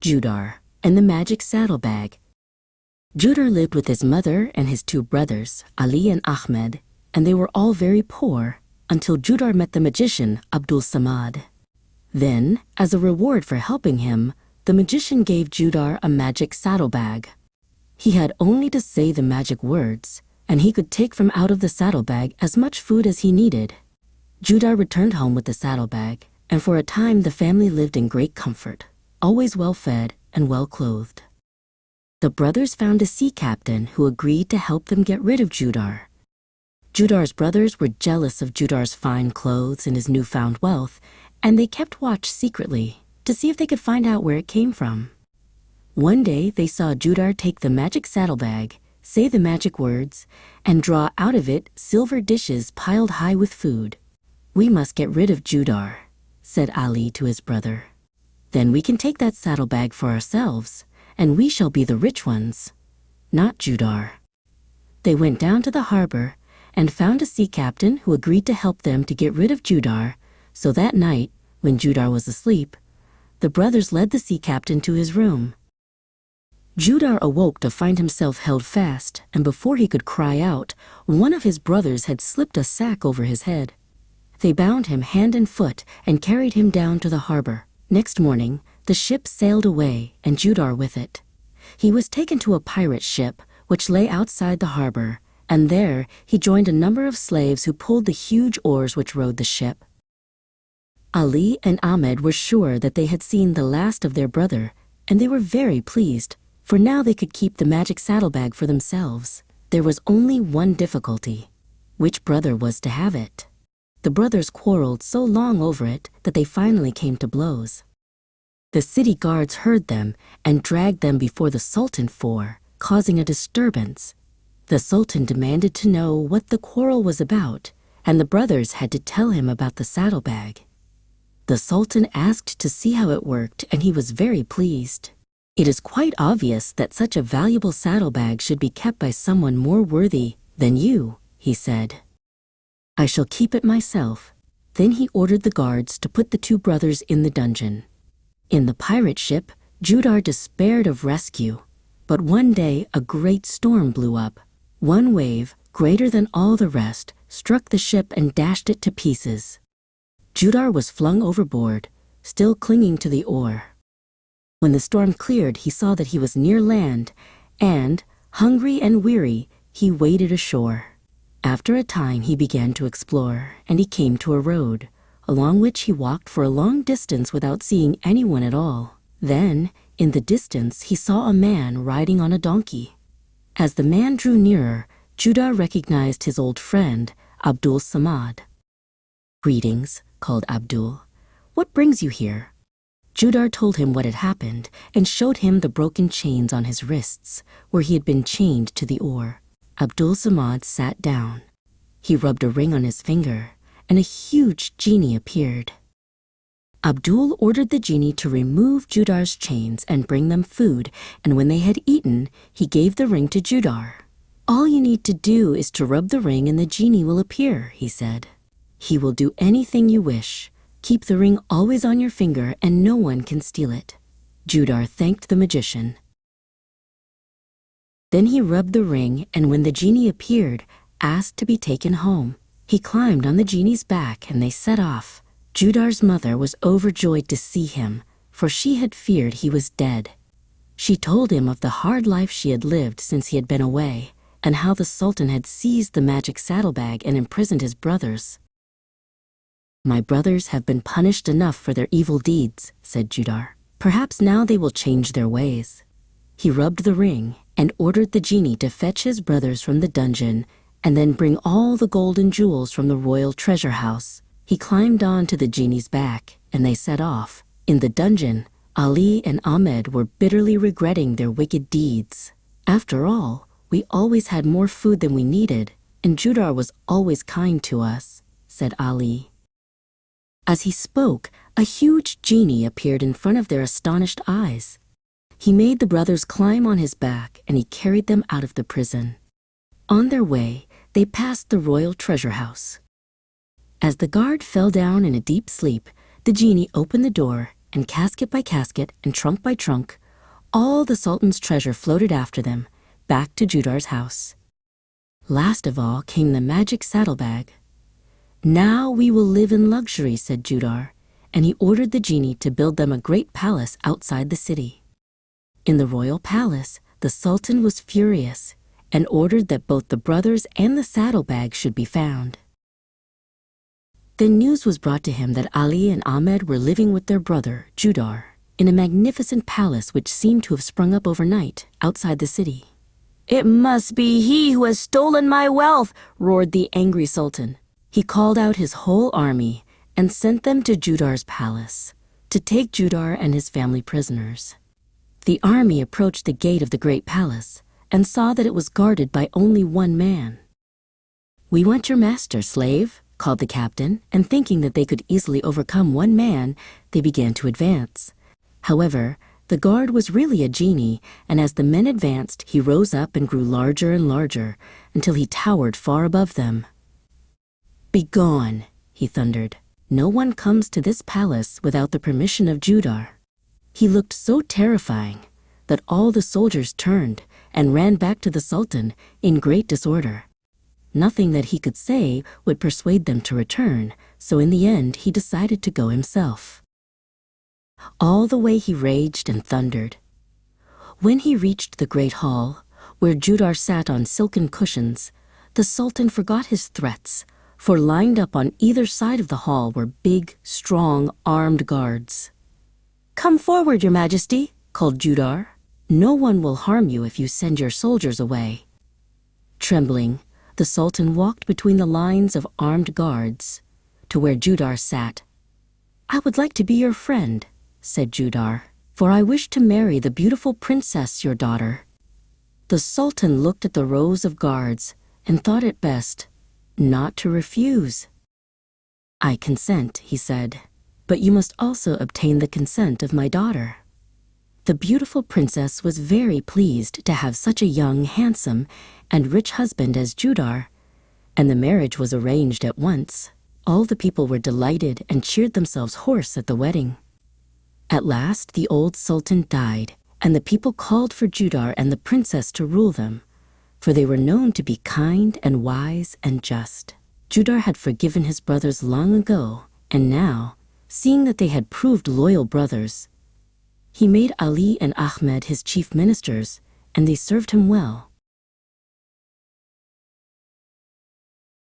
Judar, and the Magic Saddlebag. Judar lived with his mother and his two brothers, Ali and Ahmed, and they were all very poor until Judar met the magician Abdul Samad. Then, as a reward for helping him, the magician gave Judar a magic saddlebag. He had only to say the magic words, and he could take from out of the saddlebag as much food as he needed. Judar returned home with the saddlebag, and for a time the family lived in great comfort, always well-fed and well-clothed. The brothers found a sea captain who agreed to help them get rid of Judar. Judar's brothers were jealous of Judar's fine clothes and his newfound wealth, and they kept watch secretly to see if they could find out where it came from. One day they saw Judar take the magic saddlebag, say the magic words, and draw out of it silver dishes piled high with food. "We must get rid of Judar," said Ali to his brother. "Then we can take that saddlebag for ourselves, and we shall be the rich ones, not Judar." They went down to the harbor and found a sea captain who agreed to help them to get rid of Judar, so that night, when Judar was asleep, the brothers led the sea captain to his room. Judar awoke to find himself held fast, and before he could cry out, one of his brothers had slipped a sack over his head. They bound him hand and foot and carried him down to the harbor. Next morning, the ship sailed away, and Judar with it. He was taken to a pirate ship, which lay outside the harbor, and there he joined a number of slaves who pulled the huge oars which rowed the ship. Ali and Ahmed were sure that they had seen the last of their brother, and they were very pleased, for now they could keep the magic saddlebag for themselves. There was only one difficulty: which brother was to have it? The brothers quarreled so long over it that they finally came to blows. The city guards heard them and dragged them before the Sultan causing a disturbance. The Sultan demanded to know what the quarrel was about, and the brothers had to tell him about the saddlebag. The Sultan asked to see how it worked, and he was very pleased. "It is quite obvious that such a valuable saddlebag should be kept by someone more worthy than you," he said. "I shall keep it myself." Then he ordered the guards to put the two brothers in the dungeon. In the pirate ship, Judar despaired of rescue, but one day a great storm blew up. One wave, greater than all the rest, struck the ship and dashed it to pieces. Judar was flung overboard, still clinging to the oar. When the storm cleared, he saw that he was near land, and, hungry and weary, he waded ashore. After a time he began to explore, and he came to a road, along which he walked for a long distance without seeing anyone at all. Then, in the distance, he saw a man riding on a donkey. As the man drew nearer, Judar recognized his old friend, Abdul Samad. "Greetings," called Abdul. "What brings you here?" Judar told him what had happened and showed him the broken chains on his wrists, where he had been chained to the oar. Abdul Samad sat down. He rubbed a ring on his finger, and a huge genie appeared. Abdul ordered the genie to remove Judar's chains and bring them food, and when they had eaten, he gave the ring to Judar. "All you need to do is to rub the ring and the genie will appear," he said. "He will do anything you wish. Keep the ring always on your finger and no one can steal it." Judar thanked the magician. Then he rubbed the ring, and when the genie appeared, asked to be taken home. He climbed on the genie's back and they set off. Judar's mother was overjoyed to see him, for she had feared he was dead. She told him of the hard life she had lived since he had been away, and how the Sultan had seized the magic saddlebag and imprisoned his brothers. "My brothers have been punished enough for their evil deeds," said Judar. "Perhaps now they will change their ways." He rubbed the ring and ordered the genie to fetch his brothers from the dungeon and then bring all the gold and jewels from the royal treasure house. He climbed on to the genie's back, and they set off. In the dungeon, Ali and Ahmed were bitterly regretting their wicked deeds. "After all, we always had more food than we needed, and Judar was always kind to us," said Ali. As he spoke, a huge genie appeared in front of their astonished eyes. He made the brothers climb on his back, and he carried them out of the prison. On their way, they passed the royal treasure house. As the guard fell down in a deep sleep, the genie opened the door and casket by casket, and trunk by trunk, all the Sultan's treasure floated after them, back to Judar's house. Last of all came the magic saddlebag. "Now we will live in luxury," said Judar, and he ordered the genie to build them a great palace outside the city. In the royal palace, the Sultan was furious and ordered that both the brothers and the saddlebag should be found. Then news was brought to him that Ali and Ahmed were living with their brother, Judar, in a magnificent palace which seemed to have sprung up overnight outside the city. "It must be he who has stolen my wealth," roared the angry Sultan. He called out his whole army and sent them to Judar's palace to take Judar and his family prisoners. The army approached the gate of the great palace and saw that it was guarded by only one man. "We want your master, slave," called the captain, and thinking that they could easily overcome one man, they began to advance. However, the guard was really a genie, and as the men advanced, he rose up and grew larger and larger until he towered far above them. "Begone," he thundered. "No one comes to this palace without the permission of Judar." He looked so terrifying that all the soldiers turned and ran back to the Sultan in great disorder. Nothing that he could say would persuade them to return, so in the end he decided to go himself. All the way he raged and thundered. When he reached the great hall, where Judar sat on silken cushions, the Sultan forgot his threats, for lined up on either side of the hall were big, strong, armed guards. "Come forward, your majesty," called Judar. "No one will harm you if you send your soldiers away." Trembling, the Sultan walked between the lines of armed guards to where Judar sat. "I would like to be your friend," said Judar, "for I wish to marry the beautiful princess, your daughter." The Sultan looked at the rows of guards and thought it best not to refuse. "I consent," he said, "but you must also obtain the consent of my daughter." The beautiful princess was very pleased to have such a young, handsome, and rich husband as Judar, and the marriage was arranged at once. All the people were delighted and cheered themselves hoarse at the wedding. At last the old Sultan died, and the people called for Judar and the princess to rule them, for they were known to be kind and wise and just. Judar had forgiven his brothers long ago, and now, seeing that they had proved loyal brothers, he made Ali and Ahmed his chief ministers, and they served him well.